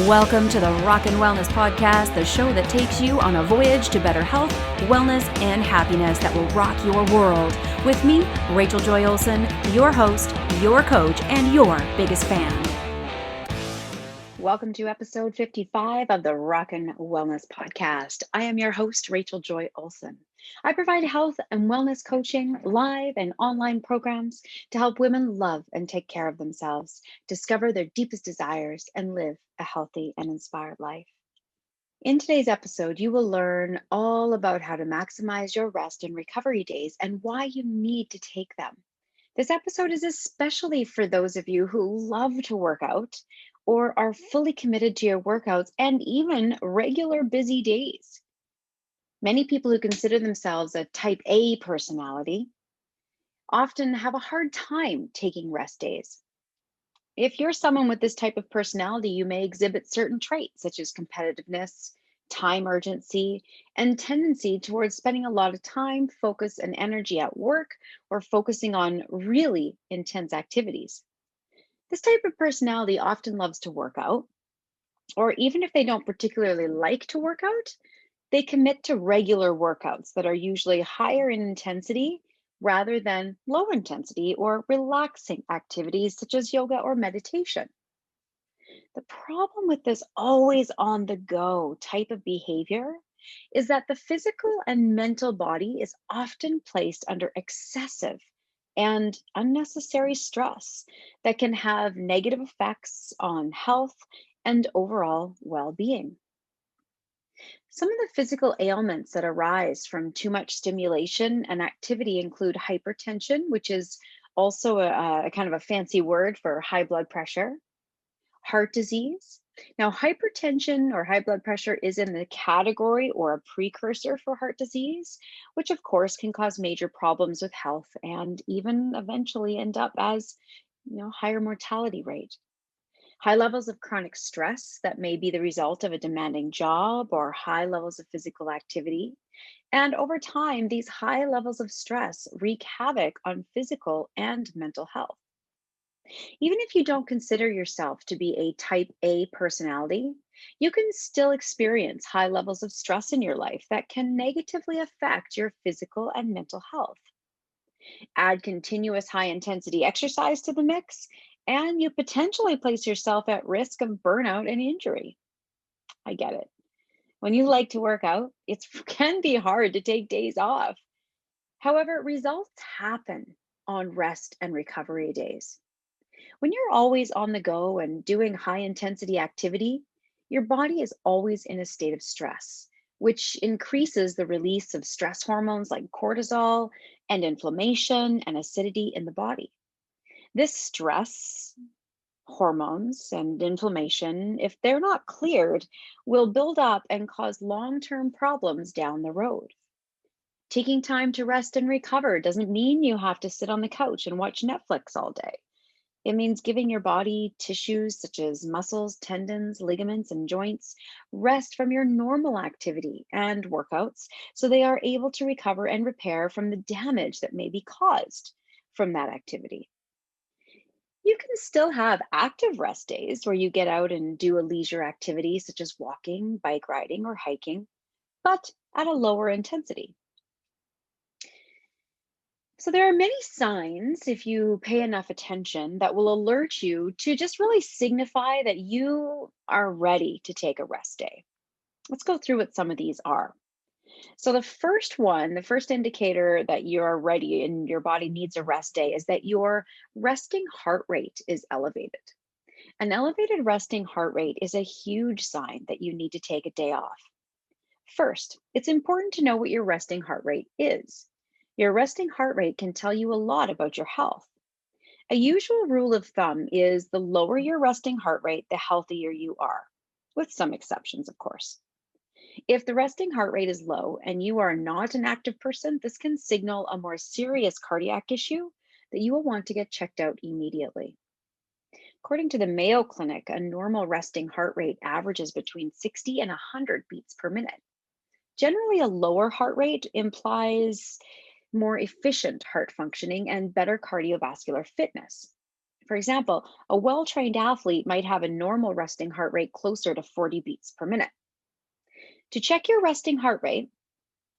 Welcome to the Rock and Wellness Podcast, the show that takes you on a voyage to better health, wellness, and happiness that will rock your world. With me, Rachel Joy Olson, your host, your coach, and your biggest fan. Welcome to episode 55 of the Rock and Wellness Podcast. I am your host, Rachel Joy Olson. I provide health and wellness coaching, live and online programs to help women love and take care of themselves, discover their deepest desires, and live a healthy and inspired life. In today's episode, you will learn all about how to maximize your rest and recovery days and why you need to take them. This episode is especially for those of you who love to work out or are fully committed to your workouts and even regular busy days. Many people who consider themselves a type A personality often have a hard time taking rest days. If you're someone with this type of personality, you may exhibit certain traits such as competitiveness, time urgency, and tendency towards spending a lot of time, focus, and energy at work or focusing on really intense activities. This type of personality often loves to work out, or even if they don't particularly like to work out, they commit to regular workouts that are usually higher in intensity rather than low intensity or relaxing activities such as yoga or meditation. The problem with this always on the go type of behavior is that the physical and mental body is often placed under excessive and unnecessary stress that can have negative effects on health and overall well-being. Some of the physical ailments that arise from too much stimulation and activity include hypertension, which is also a kind of a fancy word for high blood pressure, heart disease. Now, hypertension or high blood pressure is in the category or a precursor for heart disease, which of course can cause major problems with health and even eventually end up as, higher mortality rate. High levels of chronic stress that may be the result of a demanding job or high levels of physical activity. And over time, these high levels of stress wreak havoc on physical and mental health. Even if you don't consider yourself to be a type A personality, you can still experience high levels of stress in your life that can negatively affect your physical and mental health. Add continuous high intensity exercise to the mix, and you potentially place yourself at risk of burnout and injury. I get it. When you like to work out, it can be hard to take days off. However, results happen on rest and recovery days. When you're always on the go and doing high intensity activity, your body is always in a state of stress, which increases the release of stress hormones like cortisol and inflammation and acidity in the body. This stress hormones and inflammation, if they're not cleared, will build up and cause long-term problems down the road. Taking time to rest and recover doesn't mean you have to sit on the couch and watch Netflix all day. It means giving your body tissues such as muscles, tendons, ligaments, and joints rest from your normal activity and workouts so they are able to recover and repair from the damage that may be caused from that activity. You can still have active rest days where you get out and do a leisure activity such as walking, bike riding, or hiking, but at a lower intensity. So there are many signs, if you pay enough attention, that will alert you to just really signify that you are ready to take a rest day. Let's go through what some of these are. So the first indicator that you are ready and your body needs a rest day is that your resting heart rate is elevated. An elevated resting heart rate is a huge sign that you need to take a day off. First, it's important to know what your resting heart rate is. Your resting heart rate can tell you a lot about your health. A usual rule of thumb is the lower your resting heart rate, the healthier you are, with some exceptions, of course. If the resting heart rate is low and you are not an active person, this can signal a more serious cardiac issue that you will want to get checked out immediately. According to the Mayo Clinic, a normal resting heart rate averages between 60 and 100 beats per minute. Generally, a lower heart rate implies more efficient heart functioning and better cardiovascular fitness. For example, a well trained athlete might have a normal resting heart rate closer to 40 beats per minute. To check your resting heart rate,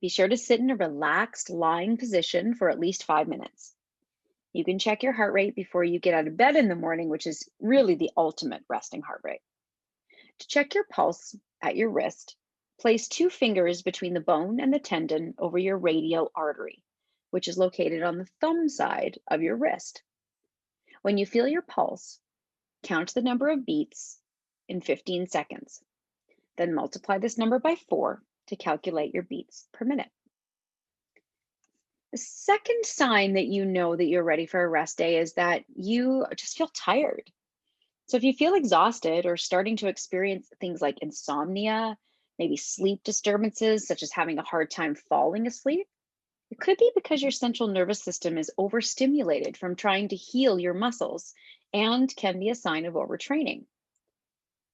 be sure to sit in a relaxed lying position for at least 5 minutes. You can check your heart rate before you get out of bed in the morning, which is really the ultimate resting heart rate. To check your pulse at your wrist, place two fingers between the bone and the tendon over your radial artery, which is located on the thumb side of your wrist. When you feel your pulse, count the number of beats in 15 seconds. Then multiply this number by 4 to calculate your beats per minute. The second sign that you know that you're ready for a rest day is that you just feel tired. So if you feel exhausted or starting to experience things like insomnia, maybe sleep disturbances, such as having a hard time falling asleep, it could be because your central nervous system is overstimulated from trying to heal your muscles and can be a sign of overtraining.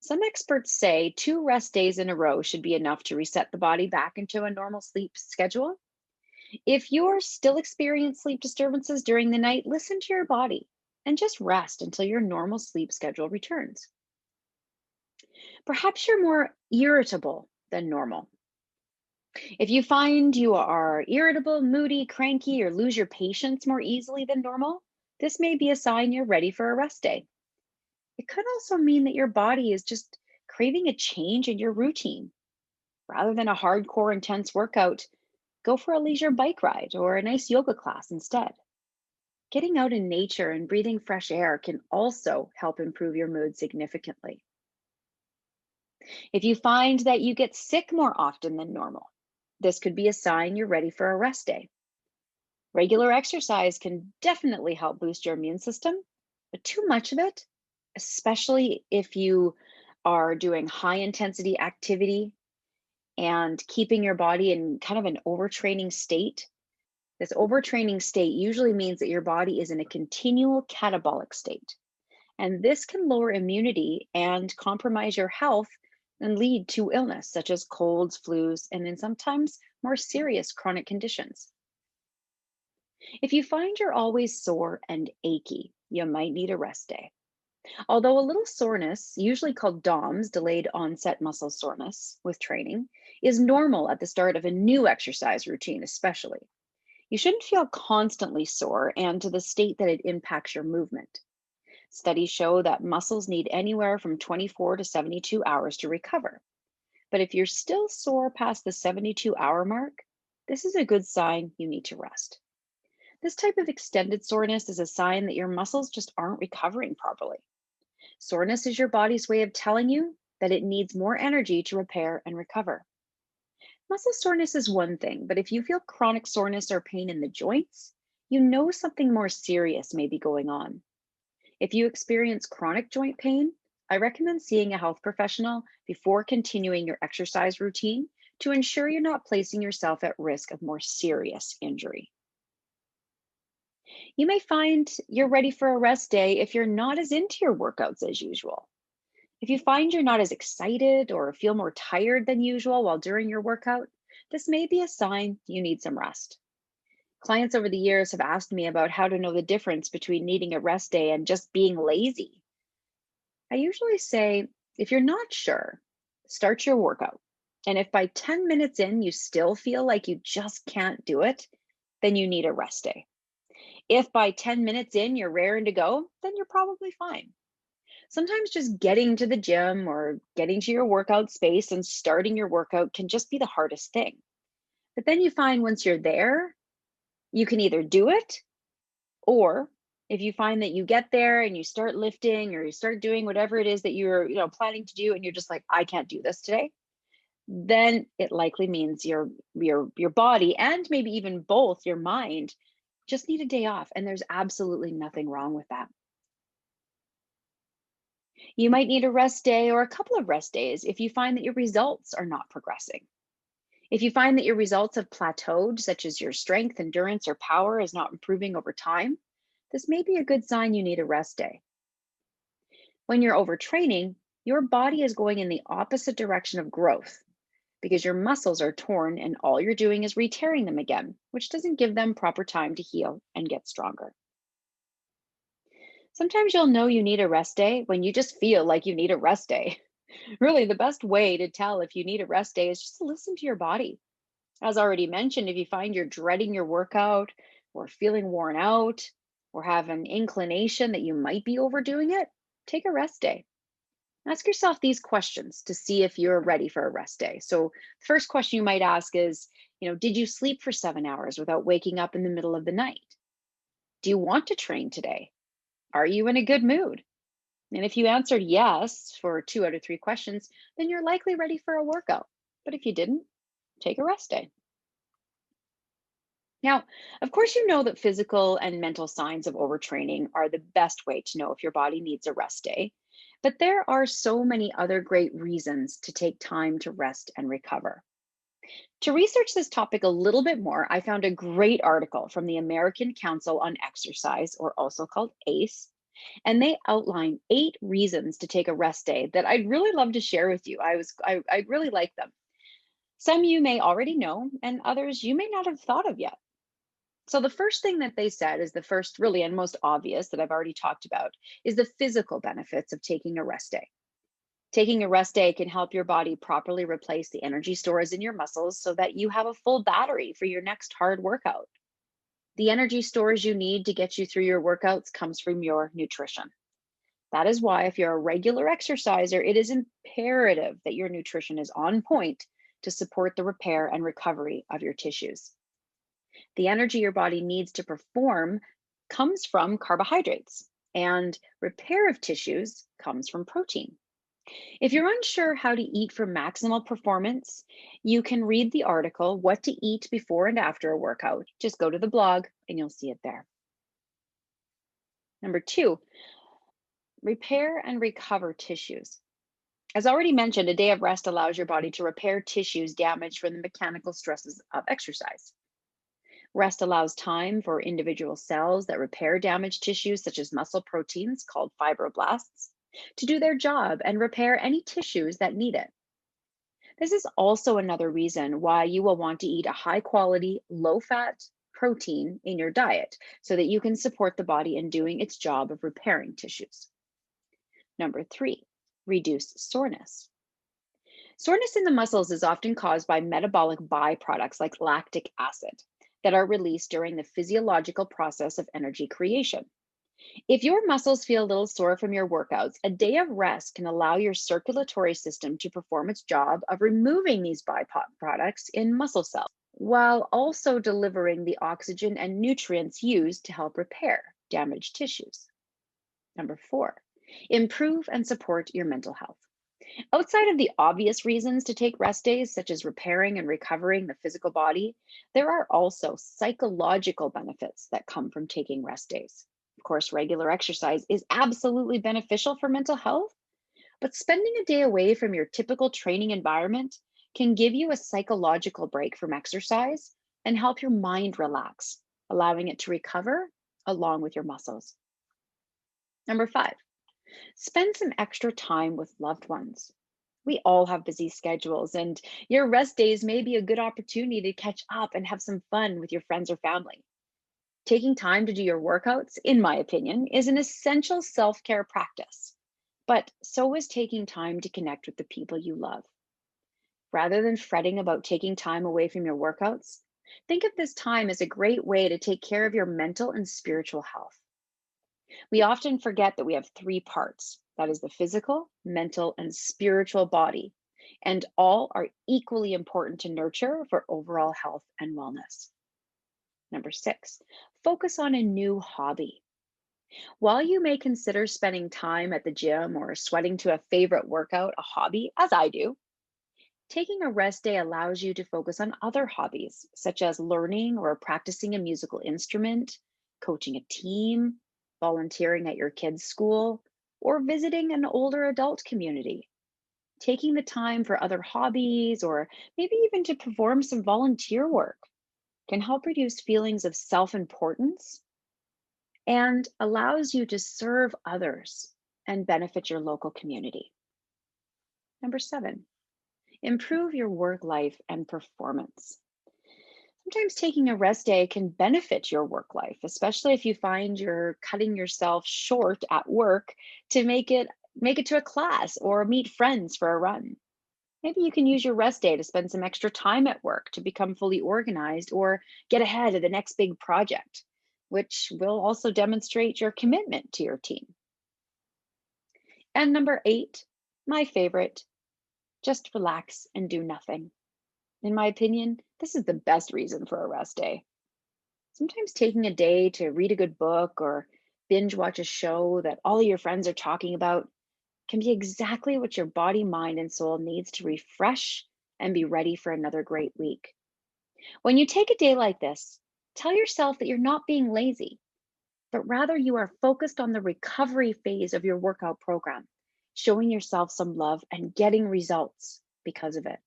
Some experts say 2 rest days in a row should be enough to reset the body back into a normal sleep schedule. If you're still experiencing sleep disturbances during the night, listen to your body and just rest until your normal sleep schedule returns. Perhaps you're more irritable than normal. If you find you are irritable, moody, cranky, or lose your patience more easily than normal, this may be a sign you're ready for a rest day. It could also mean that your body is just craving a change in your routine. Rather than a hardcore, intense workout, go for a leisure bike ride or a nice yoga class instead. Getting out in nature and breathing fresh air can also help improve your mood significantly. If you find that you get sick more often than normal, this could be a sign you're ready for a rest day. Regular exercise can definitely help boost your immune system, but too much of it, especially if you are doing high intensity activity and keeping your body in kind of an overtraining state. This overtraining state usually means that your body is in a continual catabolic state. And this can lower immunity and compromise your health and lead to illness, such as colds, flus, and in sometimes more serious chronic conditions. If you find you're always sore and achy, you might need a rest day. Although a little soreness, usually called DOMS, delayed onset muscle soreness with training, is normal at the start of a new exercise routine, especially. You shouldn't feel constantly sore and to the state that it impacts your movement. Studies show that muscles need anywhere from 24 to 72 hours to recover. But if you're still sore past the 72-hour mark, this is a good sign you need to rest. This type of extended soreness is a sign that your muscles just aren't recovering properly. Soreness is your body's way of telling you that it needs more energy to repair and recover. Muscle soreness is one thing, but if you feel chronic soreness or pain in the joints, you know something more serious may be going on. If you experience chronic joint pain, I recommend seeing a health professional before continuing your exercise routine to ensure you're not placing yourself at risk of more serious injury. You may find you're ready for a rest day if you're not as into your workouts as usual. If you find you're not as excited or feel more tired than usual while during your workout, this may be a sign you need some rest. Clients over the years have asked me about how to know the difference between needing a rest day and just being lazy. I usually say, if you're not sure, start your workout. And if by 10 minutes in you still feel like you just can't do it, then you need a rest day. If by 10 minutes in you're raring to go, then you're probably fine. Sometimes just getting to the gym or getting to your workout space and starting your workout can just be the hardest thing. But then you find once you're there, you can either do it, or if you find that you get there and you start lifting or you start doing whatever it is that you're planning to do and you're just like, I can't do this today, then it likely means your body and maybe even both your mind just need a day off, and there's absolutely nothing wrong with that. You might need a rest day or a couple of rest days if you find that your results are not progressing. If you find that your results have plateaued, such as your strength, endurance, or power is not improving over time, this may be a good sign you need a rest day. When you're overtraining, your body is going in the opposite direction of growth because your muscles are torn and all you're doing is re-tearing them again, which doesn't give them proper time to heal and get stronger. Sometimes you'll know you need a rest day when you just feel like you need a rest day. Really, the best way to tell if you need a rest day is just to listen to your body. As already mentioned, if you find you're dreading your workout or feeling worn out or have an inclination that you might be overdoing it, take a rest day. Ask yourself these questions to see if you're ready for a rest day. So, the first question you might ask is, did you sleep for 7 hours without waking up in the middle of the night? Do you want to train today? Are you in a good mood? And if you answered yes for 2 out of 3 questions, then you're likely ready for a workout. But if you didn't, take a rest day. Now, of course, you know that physical and mental signs of overtraining are the best way to know if your body needs a rest day. But there are so many other great reasons to take time to rest and recover. To research this topic a little bit more, I found a great article from the American Council on Exercise, or also called ACE, and they outline 8 reasons to take a rest day that I'd really love to share with you. I really like them. Some you may already know, and others you may not have thought of yet. So the first thing that they said is the first really and most obvious that I've already talked about is the physical benefits of taking a rest day. Taking a rest day can help your body properly replace the energy stores in your muscles so that you have a full battery for your next hard workout. The energy stores you need to get you through your workouts comes from your nutrition. That is why if you're a regular exerciser, it is imperative that your nutrition is on point to support the repair and recovery of your tissues. The energy your body needs to perform comes from carbohydrates, and repair of tissues comes from protein. If you're unsure how to eat for maximal performance, you can read the article, What to Eat Before and After a Workout. Just go to the blog and you'll see it there. Number 2, repair and recover tissues. As already mentioned, a day of rest allows your body to repair tissues damaged from the mechanical stresses of exercise. Rest allows time for individual cells that repair damaged tissues, such as muscle proteins called fibroblasts, to do their job and repair any tissues that need it. This is also another reason why you will want to eat a high quality, low fat protein in your diet so that you can support the body in doing its job of repairing tissues. Number 3, reduce soreness. Soreness in the muscles is often caused by metabolic byproducts like lactic acid that are released during the physiological process of energy creation. If your muscles feel a little sore from your workouts, a day of rest can allow your circulatory system to perform its job of removing these byproducts in muscle cells, while also delivering the oxygen and nutrients used to help repair damaged tissues. Number 4, improve and support your mental health. Outside of the obvious reasons to take rest days, such as repairing and recovering the physical body, there are also psychological benefits that come from taking rest days. Of course, regular exercise is absolutely beneficial for mental health, but spending a day away from your typical training environment can give you a psychological break from exercise and help your mind relax, allowing it to recover along with your muscles. Number 5, spend some extra time with loved ones. We all have busy schedules, and your rest days may be a good opportunity to catch up and have some fun with your friends or family. Taking time to do your workouts, in my opinion, is an essential self care practice, but so is taking time to connect with the people you love. Rather than fretting about taking time away from your workouts, think of this time as a great way to take care of your mental and spiritual health. We often forget that we have 3 parts, that is, the physical, mental, and spiritual body, and all are equally important to nurture for overall health and wellness. Number 6, focus on a new hobby. While you may consider spending time at the gym or sweating to a favorite workout a hobby, as I do, taking a rest day allows you to focus on other hobbies, such as learning or practicing a musical instrument, coaching a team, volunteering at your kids' school, or visiting an older adult community. Taking the time for other hobbies or maybe even to perform some volunteer work can help reduce feelings of self importance and allows you to serve others and benefit your local community. Number 7, improve your work life and performance. Sometimes taking a rest day can benefit your work life, especially if you find you're cutting yourself short at work to make it to a class or meet friends for a run. Maybe you can use your rest day to spend some extra time at work to become fully organized or get ahead of the next big project, which will also demonstrate your commitment to your team. And number 8, my favorite, just relax and do nothing. In my opinion, this is the best reason for a rest day. Sometimes taking a day to read a good book or binge watch a show that all of your friends are talking about can be exactly what your body, mind, and soul needs to refresh and be ready for another great week. When you take a day like this, tell yourself that you're not being lazy, but rather you are focused on the recovery phase of your workout program, showing yourself some love and getting results because of it.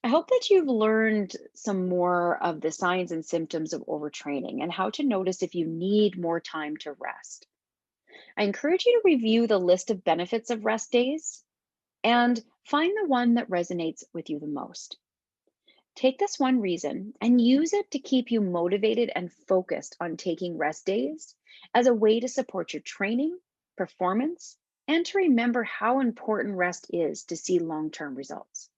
I hope that you've learned some more of the signs and symptoms of overtraining and how to notice if you need more time to rest. I encourage you to review the list of benefits of rest days and find the one that resonates with you the most. Take this one reason and use it to keep you motivated and focused on taking rest days as a way to support your training, performance, and to remember how important rest is to see long term results.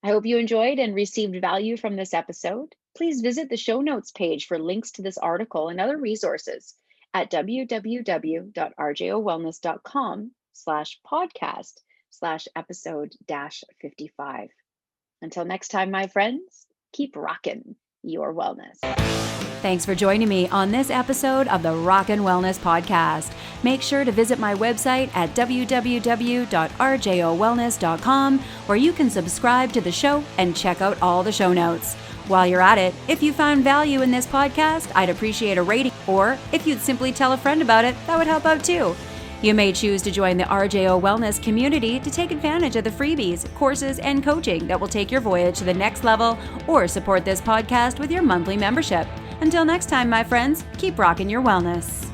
I hope you enjoyed and received value from this episode. Please visit the show notes page for links to this article and other resources at www.rjowellness.com/podcast/episode-55. Until next time, my friends, keep rocking your wellness. Thanks for joining me on this episode of the Rockin' Wellness Podcast. Make sure to visit my website at www.rjowellness.com, where you can subscribe to the show and check out all the show notes. While you're at it, if you found value in this podcast, I'd appreciate a rating, or if you'd simply tell a friend about it, that would help out too. You may choose to join the R.J.O Wellness community to take advantage of the freebies, courses, and coaching that will take your voyage to the next level, or support this podcast with your monthly membership. Until next time, my friends, keep rocking your wellness.